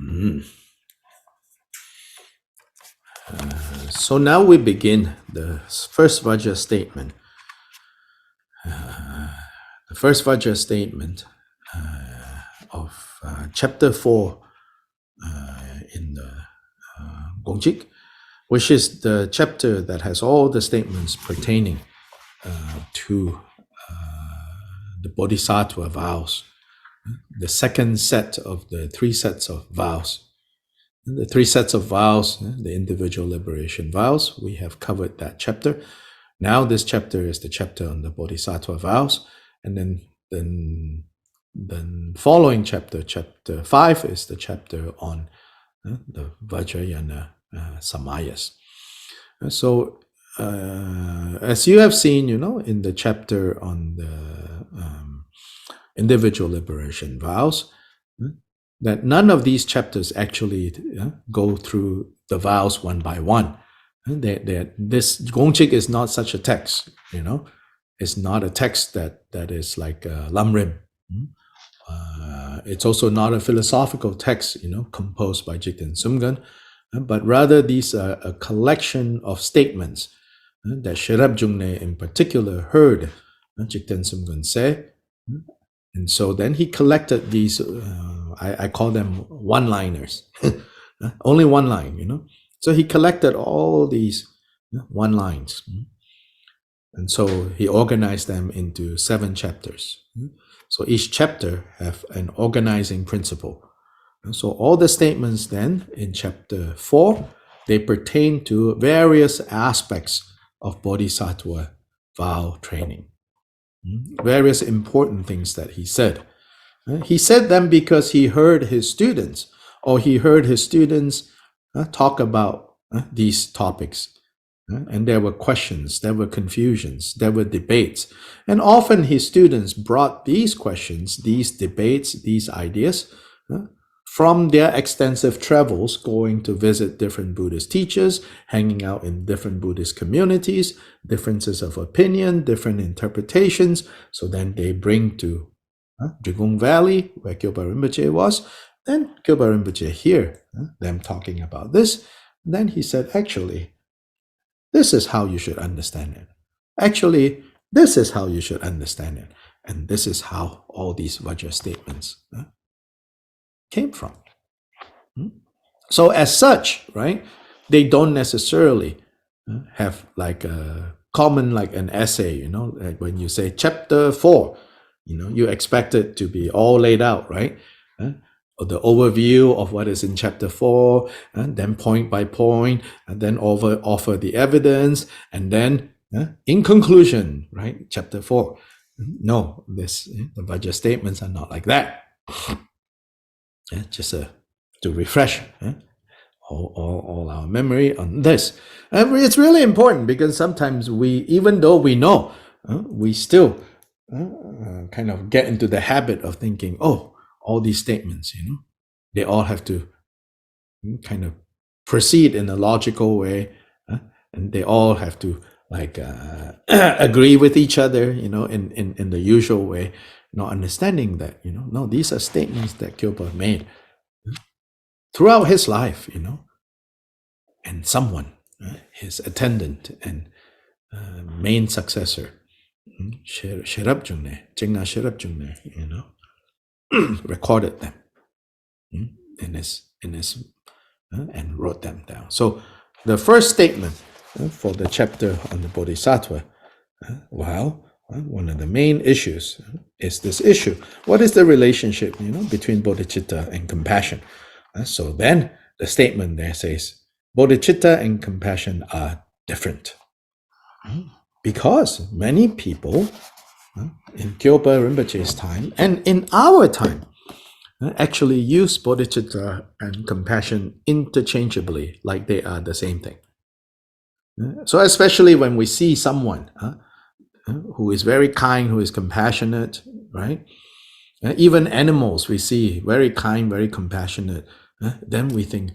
Mm. So now we begin the first Vajra statement. The first Vajra statement of chapter 4 in the Gongchik, which is the chapter that has all the statements pertaining to the Bodhisattva vows, the second set of the three sets of vows. The three sets of vows, the individual liberation vows, we have covered that chapter. Now this chapter is the chapter on the Bodhisattva vows, and then following chapter, chapter 5, is the chapter on the Vajrayana Samayas. So as you have seen, in the chapter on the individual liberation vows, that none of these chapters actually go through the vows one by one. This Gongchik is not such a text, It's not a text that is like Lamrim. It's also not a philosophical text, composed by Jigten Sumgon, but rather these are a collection of statements that Sherab Jungne in particular heard Jigten Sumgon say. And so then he collected these, I call them one-liners, only one line, So he collected all these one-lines. And so he organized them into 7 chapters. So each chapter have an organizing principle. So all the statements then in chapter 4, they pertain to various aspects of Bodhisattva vow training. Various important things that he said. He said them because he heard his students, or he heard his students talk about these topics. And there were questions, there were confusions, there were debates. And often his students brought these questions, these debates, these ideas from their extensive travels, going to visit different Buddhist teachers, hanging out in different Buddhist communities, differences of opinion, different interpretations. So then they bring to Drikung Valley, where Kyobpa Rinpoche was. Then Kyobpa Rinpoche hear them talking about this. And then he said, actually, this is how you should understand it. Actually, this is how you should understand it. And this is how all these Vajra statements came from. So as such, right, they don't necessarily have like a common, like an essay, like when you say chapter 4, you expect it to be all laid out, right? Or the overview of what is in chapter 4, and then point by point, and then offer the evidence, and then in conclusion, right, chapter 4. No, the Vajra statements are not like that. Just to refresh all our memory on this. And it's really important because sometimes even though we know, we still kind of get into the habit of thinking, all these statements, they all have to kind of proceed in a logical way, and they all have to like agree with each other, in the usual way, not understanding that, no, these are statements that Kyobpa made throughout his life, and someone, his attendant and main successor, Sherab Jungne, Jingna Sherab Jungne, recorded them in his and wrote them down. So the first statement for the chapter on the Bodhisattva, one of the main issues is this issue. What is the relationship, between bodhicitta and compassion? So then the statement there says, bodhicitta and compassion are different. Because many people in Kyobpa Rinpoche's time and in our time actually use bodhicitta and compassion interchangeably, like they are the same thing. So especially when we see someone who is very kind, who is compassionate, right? Even animals we see very kind, very compassionate. Then we think,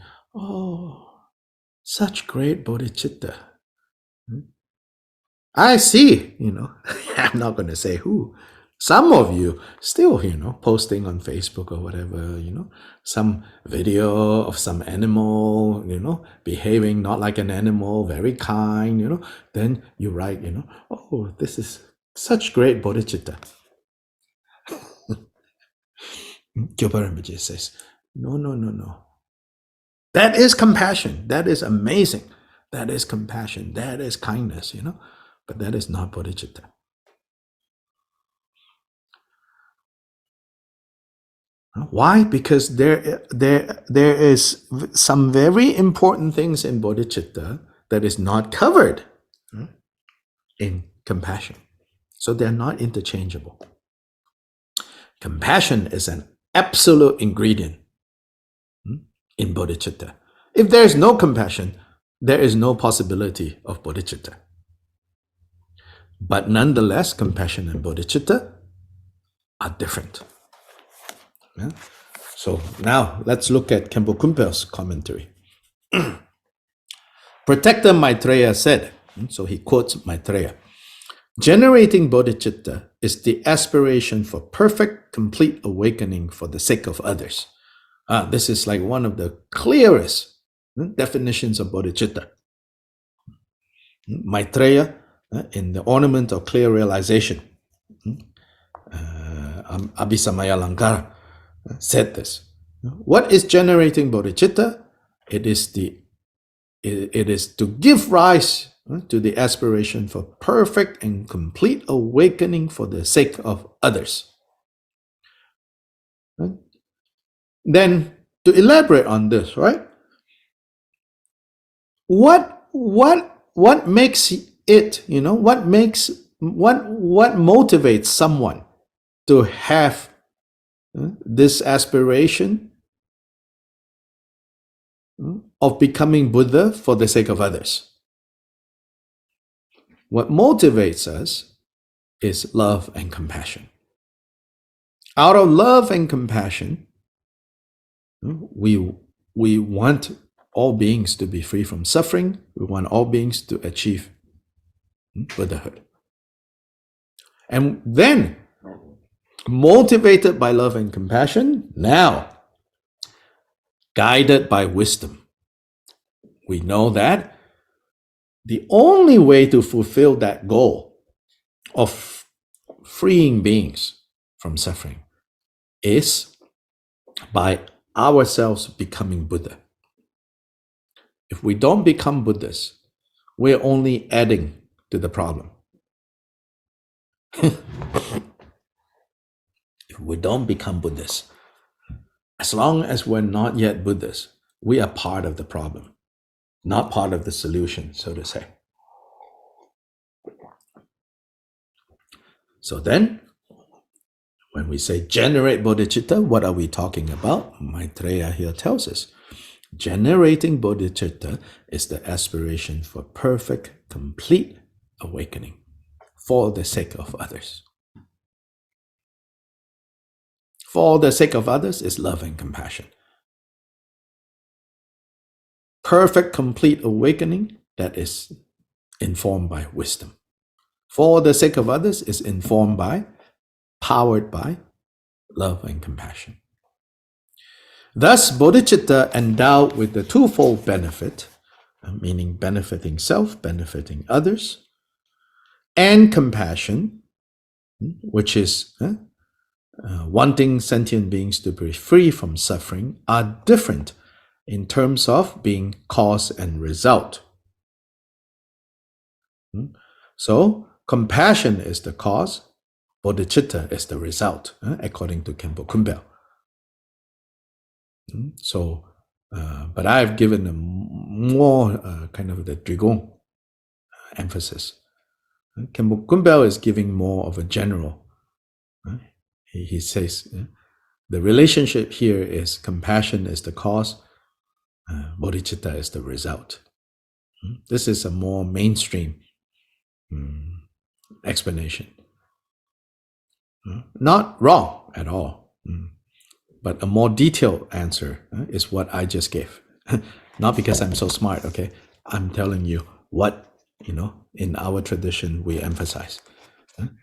such great bodhicitta. I see, I'm not going to say who. Some of you still, posting on Facebook or whatever, some video of some animal, behaving not like an animal, very kind, then you write, oh, this is such great bodhicitta. Kyobpa Rinpoche says, no. That is compassion. That is amazing. That is compassion. That is kindness, but that is not bodhicitta. Why? Because there is some very important things in bodhicitta that is not covered in compassion. So they're not interchangeable. Compassion is an absolute ingredient in bodhicitta. If there is no compassion, there is no possibility of bodhicitta. But nonetheless, compassion and bodhicitta are different. Yeah? So now let's look at Khenpo Kunpal's commentary. Protector Maitreya said, so he quotes Maitreya, generating bodhicitta is the aspiration for perfect, complete awakening for the sake of others. This is like one of the clearest definitions of bodhicitta. Maitreya, in the Ornament of Clear Realization, Abhisamaya Lankara, said this. What is generating bodhicitta? It is to give rise to the aspiration for perfect and complete awakening for the sake of others. Then to elaborate on this, right? What makes it, what motivates someone to have this aspiration of becoming Buddha for the sake of others? What motivates us is love and compassion. Out of love and compassion, we want all beings to be free from suffering. We want all beings to achieve Buddhahood. And then, motivated by love and compassion, now, guided by wisdom, we know that the only way to fulfill that goal of freeing beings from suffering is by ourselves becoming Buddha. If we don't become Buddhas, we're only adding to the problem. If we don't become Buddhas, as long as we're not yet Buddhas, we are part of the problem, not part of the solution, so to say. So then, when we say generate bodhicitta, what are we talking about? Maitreya here tells us, generating bodhicitta is the aspiration for perfect, complete awakening for the sake of others. For the sake of others is love and compassion. Perfect, complete awakening that is informed by wisdom. For the sake of others is informed by, powered by love and compassion. Thus, bodhicitta endowed with the twofold benefit, meaning benefiting self, benefiting others, and compassion, which is wanting sentient beings to be free from suffering, are different in terms of being cause and result. So, compassion is the cause, bodhicitta is the result, according to Khenpo Kunpal. So, but I've given a more kind of the Drikung emphasis. Khenpo Kunpal is giving more of a general. He says the relationship here is compassion is the cause, bodhicitta is the result. This is a more mainstream explanation. Not wrong at all, but a more detailed answer is what I just gave. Not because I'm so smart, okay? I'm telling you what, in our tradition we emphasize.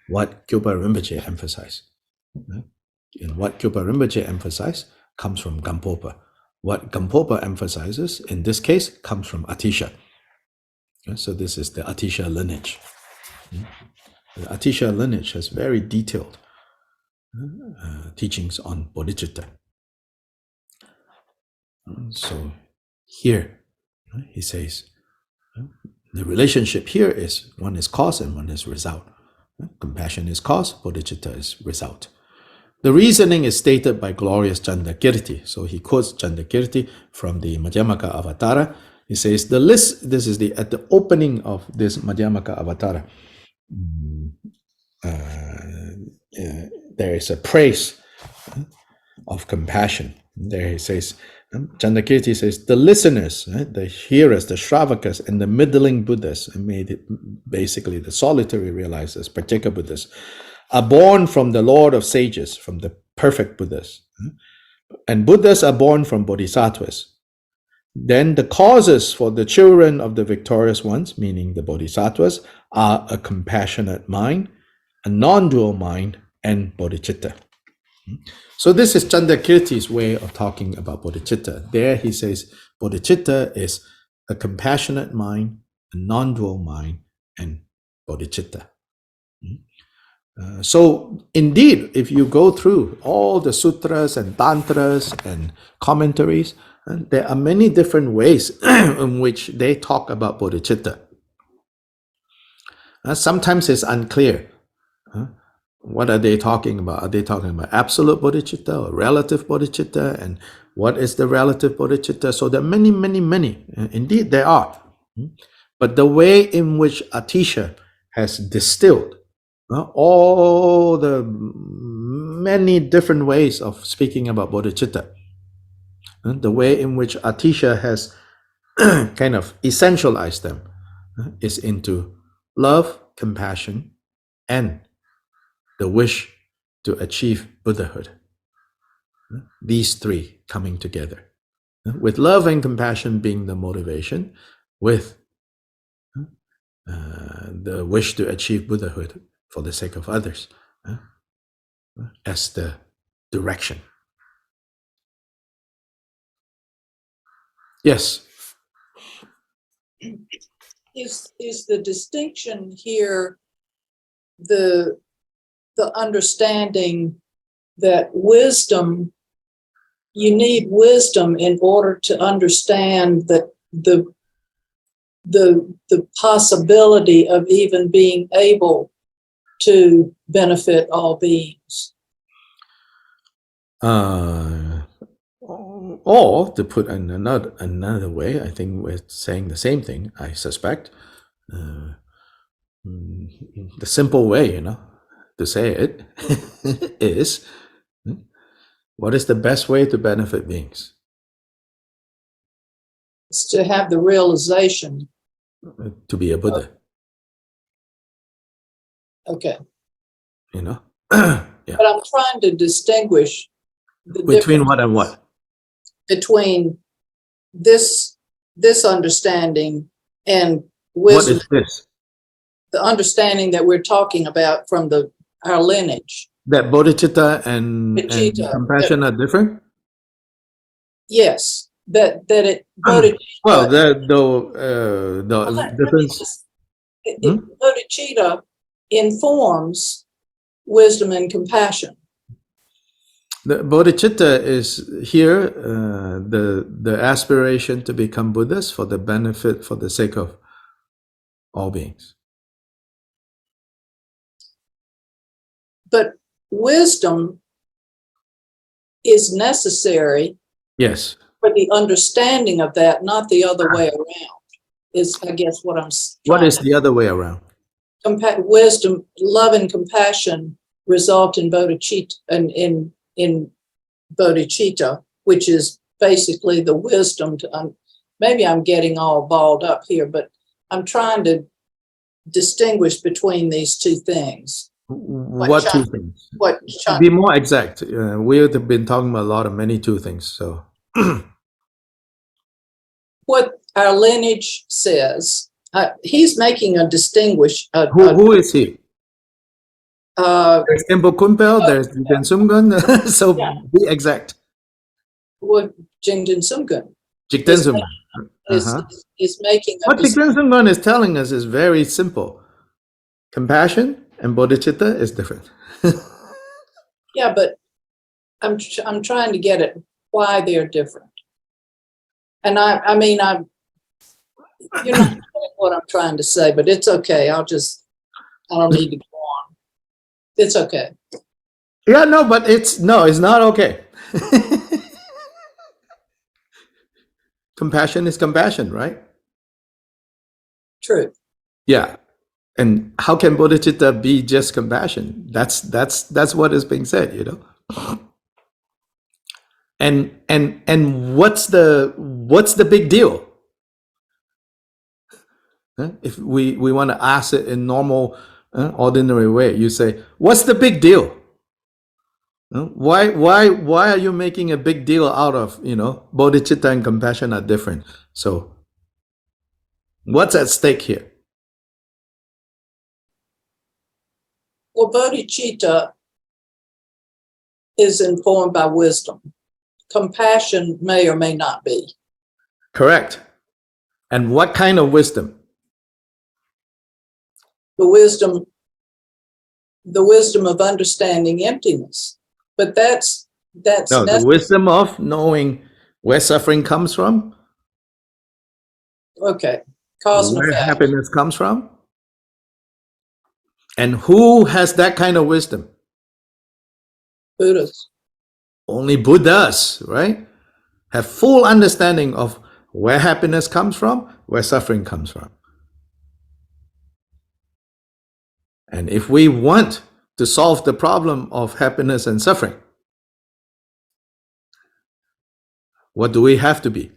what Kyobpa Rinpoche emphasized. And what Kyobpa Rinpoche emphasized comes from Gampopa. What Gampopa emphasizes, in this case, comes from Atisha. So this is the Atisha lineage. The Atisha lineage has very detailed teachings on bodhicitta. So here, he says, the relationship here is one is cause and one is result. Compassion is cause, bodhicitta is result. The reasoning is stated by glorious Chandakirti. So he quotes Chandakirti from the Madhyamaka Avatara. He says, the list, this is at the opening of this Madhyamaka Avatara. There is a praise of compassion. There he says, Chandakirti says, the listeners, the hearers, the Shravakas, and the middling Buddhas, and made it basically the solitary realizers, Pratyeka Buddhas, are born from the Lord of Sages, from the perfect Buddhas. And Buddhas are born from Bodhisattvas. Then the causes for the children of the victorious ones, meaning the Bodhisattvas, are a compassionate mind, a non-dual mind, and bodhicitta. So this is Chandakirti's way of talking about bodhicitta. There he says bodhicitta is a compassionate mind, a non-dual mind, and bodhicitta. So indeed, if you go through all the sutras and tantras and commentaries, there are many different ways in which they talk about bodhicitta. Sometimes it's unclear. What are they talking about? Are they talking about absolute bodhicitta or relative bodhicitta? And what is the relative bodhicitta? So there are many, many, many. Indeed, there are. But the way in which Atisha has distilled all the many different ways of speaking about bodhicitta, the way in which Atisha has kind of essentialized them is into love, compassion, and the wish to achieve Buddhahood. These three coming together. With love and compassion being the motivation, with the wish to achieve Buddhahood for the sake of others as the direction. Yes. Is the distinction here the understanding that wisdom, you need wisdom in order to understand that the possibility of even being able to benefit all beings? Or to put in another way, I think we're saying the same thing, I suspect. The simple way, to say it is, what is the best way to benefit beings? It's to have the realization. To be a Buddha. Okay. Yeah. But I'm trying to distinguish the between what and what? Between this understanding and wisdom. What is this? The understanding that we're talking about from our lineage. That bodhicitta and compassion are different? Yes. That it bodhicitta. Well, the difference. Bodhicitta informs wisdom and compassion. The bodhicitta is here the aspiration to become Buddhas for the benefit, for the sake of all beings. But wisdom is necessary. Yes. For the understanding of that, not the other way around, is, I guess, what I'm saying. What is the other way around? Wisdom, love, and compassion result in bodhicitta, in bodhicitta, which is basically the wisdom to. Maybe I'm getting all balled up here, but I'm trying to distinguish between these two things. What two things? To be more exact, we've been talking about many two things. So, what our lineage says, he's making a distinguish. Who is he? There's Khenpo Kunpal, there's Jigten Sumgon. So Yeah. be exact. What Jigten Sumgon Jigten is, Sumgon. is making a What Jigten Sumgon is telling us is very simple. Compassion and bodhicitta is different. Yeah, but I'm trying to get at why they're different. And I mean, you're not getting what I'm trying to say, but it's okay. I don't need to go on. It's okay. Yeah, no, but it's not okay. Compassion is compassion, right? True. Yeah. And how can bodhicitta be just compassion? That's what is being said, you know. And what's the big deal? If we want to ask it in normal, ordinary way, you say, "What's the big deal? Why are you making a big deal out of, bodhicitta and compassion are different? So what's at stake here?" Well, bodhicitta is informed by wisdom. Compassion may or may not be. Correct. And what kind of wisdom? The wisdom of understanding emptiness. But that's No, the wisdom of knowing where suffering comes from, okay. Cause and where effect. happiness comes from, and who has that kind of wisdom? Buddhas. Only Buddhas, right? Have full understanding of where happiness comes from, where suffering comes from. And if we want to solve the problem of happiness and suffering, what do we have to be?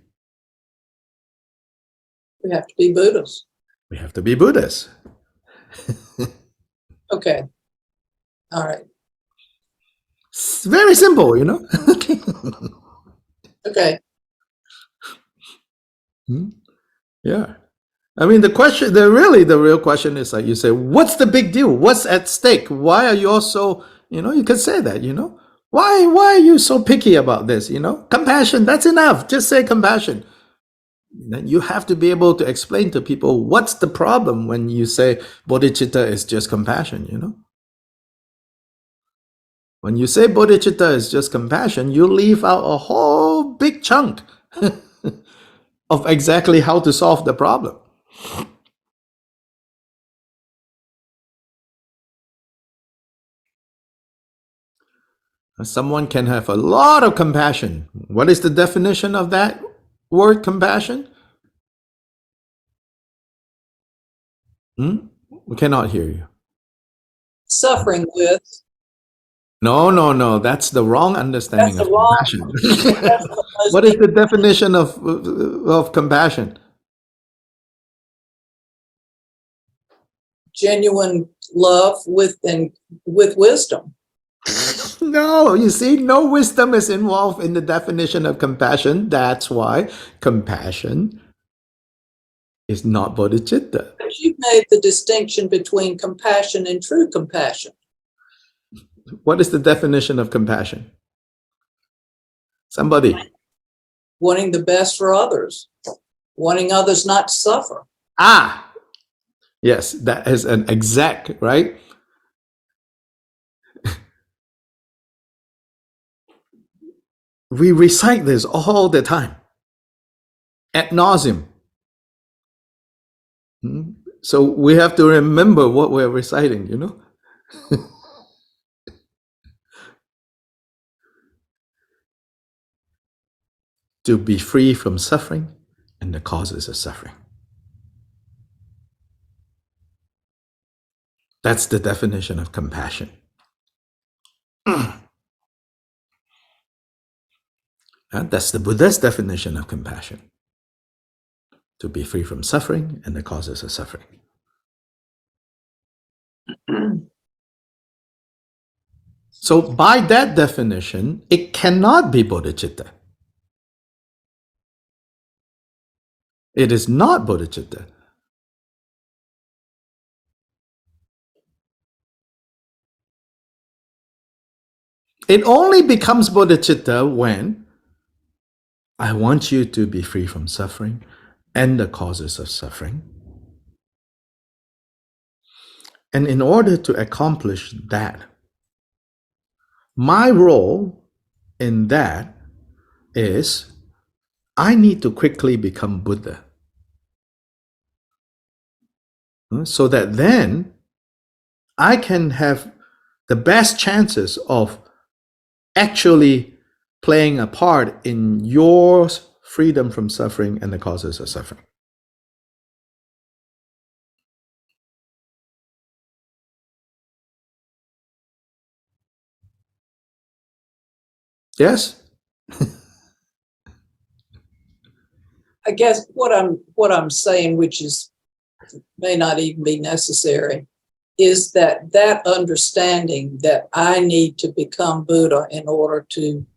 We have to be Buddhas. We have to be Buddhas. Okay. All right. It's very simple, you know? Okay. Yeah. I mean, the real question is like you say, what's the big deal? What's at stake? Why are you all so, you can say that, Why are you so picky about this, Compassion, that's enough. Just say compassion. Then you have to be able to explain to people what's the problem when you say bodhicitta is just compassion, When you say bodhicitta is just compassion, you leave out a whole big chunk of exactly how to solve the problem. Someone can have a lot of compassion. What is the definition of that word, compassion? We cannot hear you. Suffering with. No. That's the wrong understanding That's of the wrong. compassion. What is the definition of compassion? Genuine love with wisdom. No, you see, no wisdom is involved in the definition of compassion. That's why compassion is not bodhicitta. But you've made the distinction between compassion and true compassion. What is the definition of compassion? Somebody. Wanting the best for others. Wanting others not to suffer. Yes, that is an exact, right? We recite this all the time, ad nauseum. So we have to remember what we're reciting, To be free from suffering and the causes of suffering. That's the definition of compassion. That's the Buddha's definition of compassion. To be free from suffering and the causes of suffering. So by that definition, it cannot be bodhicitta. It is not bodhicitta. It only becomes bodhicitta when I want you to be free from suffering and the causes of suffering. And in order to accomplish that, my role in that is I need to quickly become Buddha. So that then I can have the best chances of actually playing a part in your freedom from suffering and the causes of suffering. Yes? I guess what I'm saying, which is may not even be necessary, is that understanding that I need to become Buddha in order to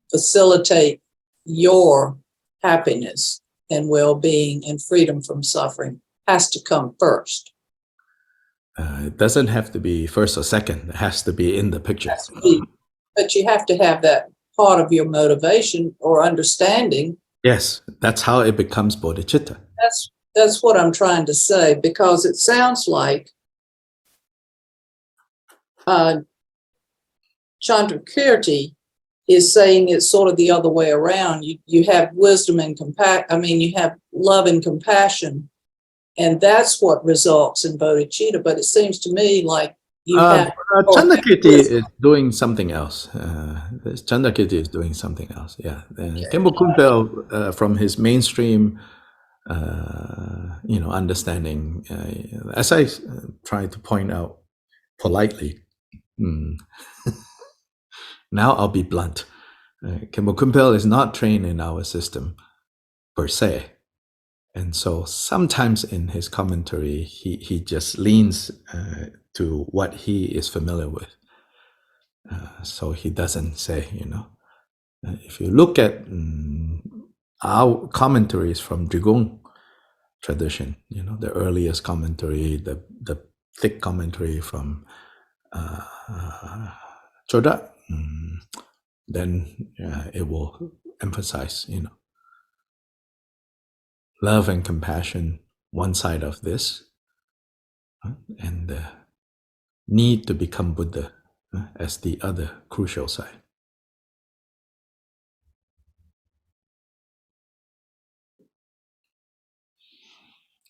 facilitate your happiness and well-being and freedom from suffering has to come first. It doesn't have to be first or second. It has to be in the picture. But you have to have that part of your motivation or understanding. Yes, that's how it becomes bodhicitta. That's what I'm trying to say, because it sounds like Chandrakirti is saying it's sort of the other way around. You have wisdom and you have love and compassion, and that's what results in bodhicitta. But it seems to me like you have Chandrakirti is doing something else. Chandrakirti is doing something else. Yeah, Khenpo Kunpal, from his mainstream, understanding, as I try to point out politely. Now I'll be blunt. Khenpo Kunpal is not trained in our system per se. And so sometimes in his commentary, he just leans to what he is familiar with. So he doesn't say, if you look at our commentaries from Drikung tradition, the earliest commentary, the thick commentary from Choda, then it will emphasize, love and compassion, one side of this, and the need to become Buddha as the other crucial side.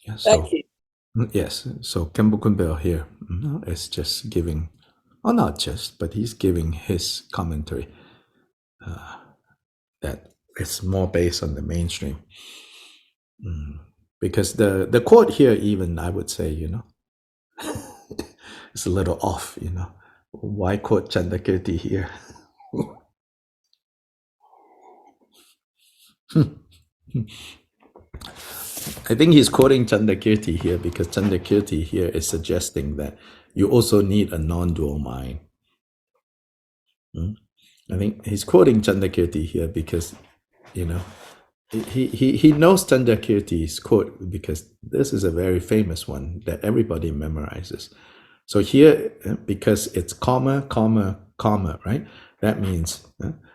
Yeah, Thank you. Yes, so Khenpo Kunpal here is just giving, or not just, but he's giving his commentary that is more based on the mainstream. Because the quote here, even I would say, it's a little off, Why quote Chandrakirti here? I think he's quoting Chandrakirti here because Chandrakirti here is suggesting that you also need a non-dual mind. I think he's quoting Chandrakirti here because, he knows Chandrakirti's quote because this is a very famous one that everybody memorizes. So here, because it's comma, comma, comma, right? That means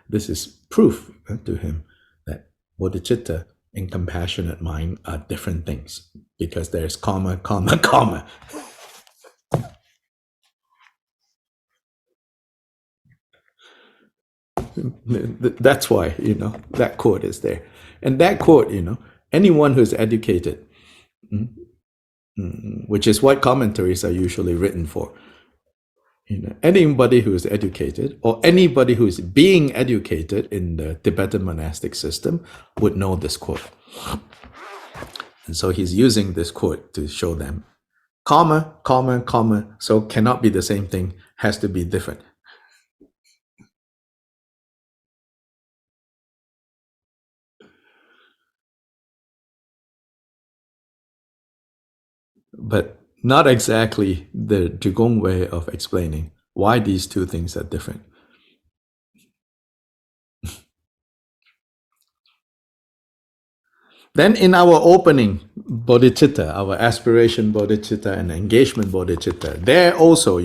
this is proof to him that bodhicitta and compassionate mind are different things because there's comma, comma, comma. That's why, that quote is there. And that quote, anyone who's educated, which is what commentaries are usually written for, anybody who is educated or anybody who is being educated in the Tibetan monastic system would know this quote. And so he's using this quote to show them, comma, comma, comma, so cannot be the same thing, has to be different. But not exactly the Drikung way of explaining why these two things are different. Then in our opening bodhicitta, our aspiration bodhicitta and engagement bodhicitta, there also,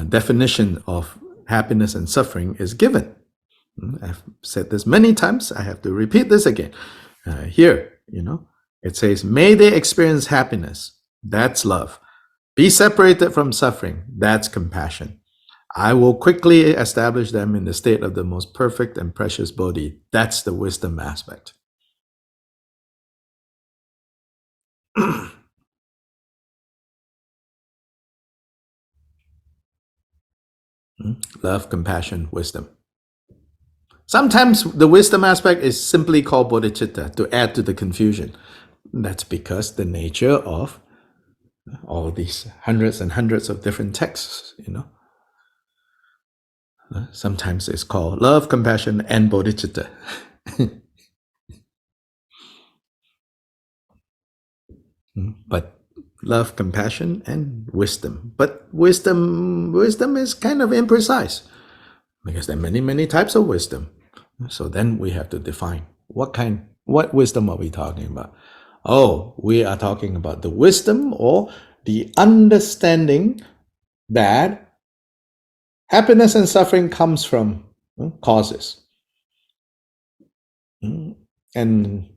definition of happiness and suffering is given. I've said this many times. I have to repeat this again. Here, it says, may they experience happiness. That's love. Be separated from suffering. That's compassion. I will quickly establish them in the state of the most perfect and precious Bodhi. That's the wisdom aspect. Love, compassion, wisdom. Sometimes the wisdom aspect is simply called bodhicitta to add to the confusion. That's because the nature of all these hundreds and hundreds of different texts, sometimes it's called love, compassion, and bodhicitta. But love, compassion, and wisdom. But wisdom is kind of imprecise because there are many, many types of wisdom. So then we have to define what wisdom are we talking about? Oh, we are talking about the wisdom or the understanding that happiness and suffering comes from causes. And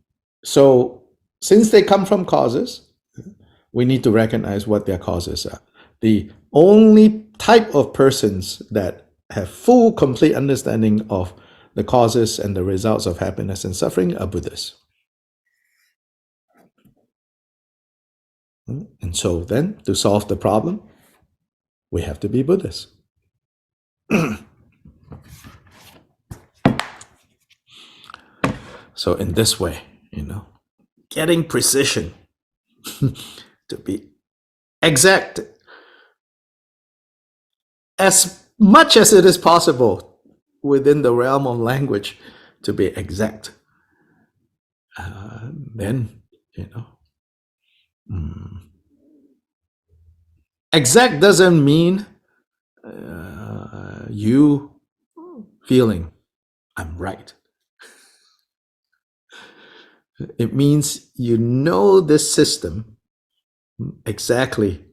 so since they come from causes, we need to recognize what their causes are. The only type of persons that have full, complete understanding of the causes and the results of happiness and suffering are Buddhists. And so then, to solve the problem, we have to be Buddhists. So in this way, getting precision to be exact as much as it is possible within the realm of language to be exact. Then, exact doesn't mean you feeling I'm right. It means this system exactly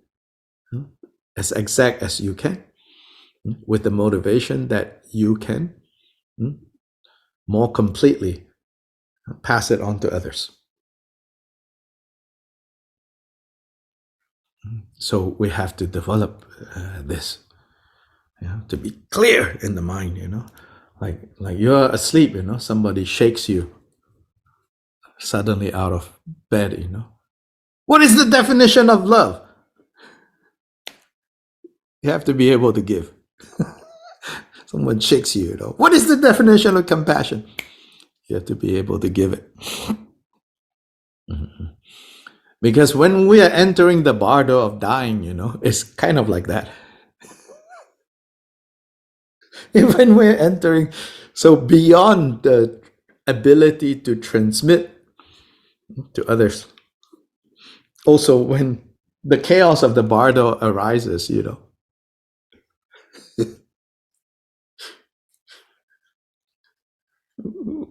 as exact as you can, with the motivation that you can more completely pass it on to others. So we have to develop this, to be clear in the mind, like you're asleep, somebody shakes you suddenly out of bed, What is the definition of love? You have to be able to give. Someone shakes you, What is the definition of compassion? You have to be able to give it. Because when we are entering the bardo of dying, it's kind of like that. When we're entering, so beyond the ability to transmit to others, also when the chaos of the bardo arises,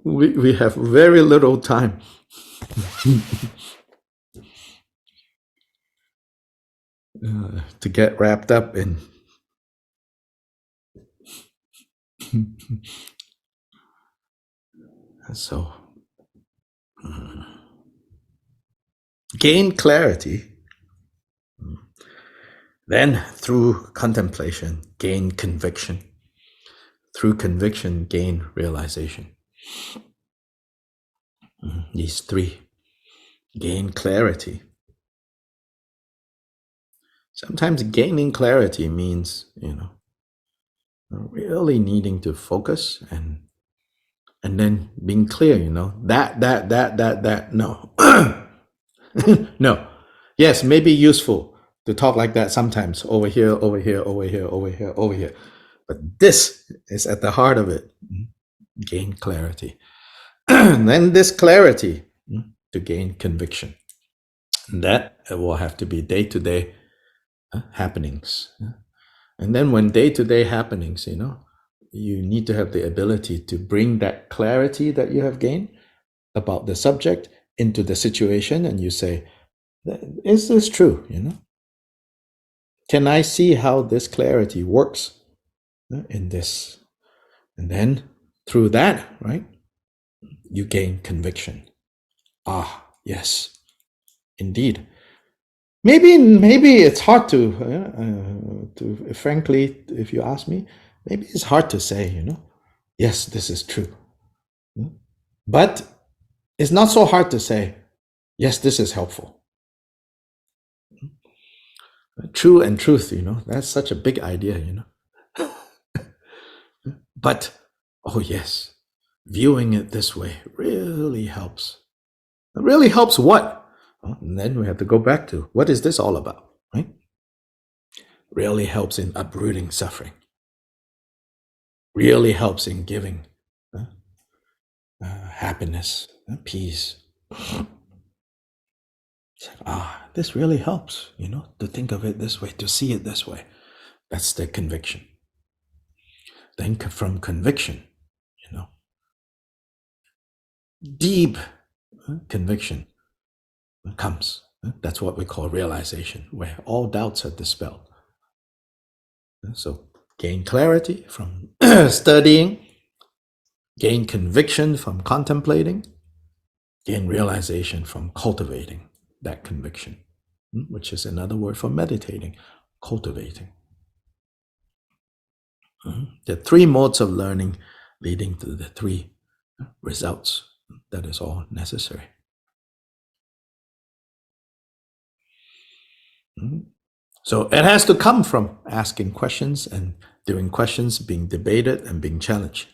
we have very little time to get wrapped up in so gain clarity, then through contemplation gain conviction, through conviction gain realization. These three: gain clarity. Sometimes gaining clarity means really needing to focus and then being clear, that no. No. Yes, maybe useful to talk like that sometimes, over here, but this is at the heart of it. Gain clarity. And then this clarity to gain conviction. And that will have to be day-to-day happenings. And then when day-to-day happenings, you need to have the ability to bring that clarity that you have gained about the subject into the situation, and you say, is this true? Can I see how this clarity works in this. And then through that, right, you gain conviction. Ah, yes, indeed. Maybe it's hard to frankly, if you ask me, maybe it's hard to say, yes, this is true. But it's not so hard to say, yes, this is helpful. True and truth, that's such a big idea, But, oh yes, viewing it this way really helps. It really helps what? Well, and then we have to go back to, what is this all about, right? Really helps in uprooting suffering. Really helps in giving happiness, peace. This really helps, to think of it this way, to see it this way. That's the conviction. Then from conviction, deep conviction comes. That's what we call realization, where all doubts are dispelled. So gain clarity from studying, gain conviction from contemplating, gain realization from cultivating that conviction, which is another word for meditating, cultivating. The three modes of learning leading to the three results. That is all necessary. So it has to come from asking questions and during questions being debated and being challenged.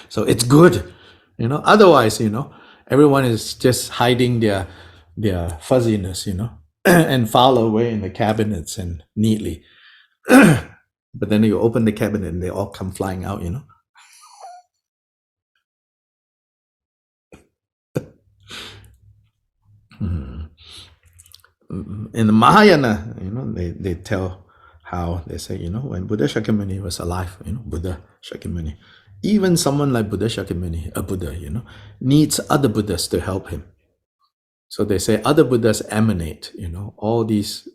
So it's good, otherwise, everyone is just hiding their fuzziness, and file away in the cabinets and neatly. But then you open the cabinet and they all come flying out, In the Mahayana, they tell how they say, when Buddha Shakyamuni was alive, Buddha Shakyamuni, even someone like Buddha Shakyamuni, a Buddha, needs other Buddhas to help him. So they say other Buddhas emanate, all these,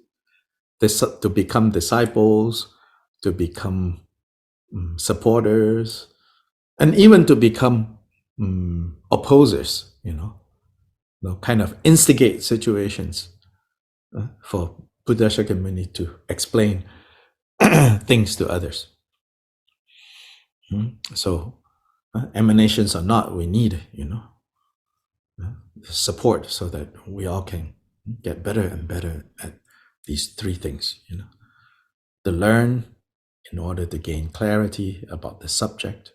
to become disciples, to become supporters, and even to become opposers, kind of instigate situations for Buddha Shakyamuni to explain things to others. So emanations or not, we need, support so that we all can get better and better at these three things, to learn in order to gain clarity about the subject,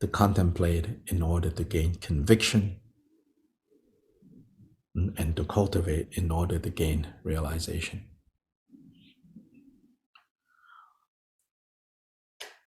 to contemplate in order to gain conviction, and to cultivate in order to gain realization.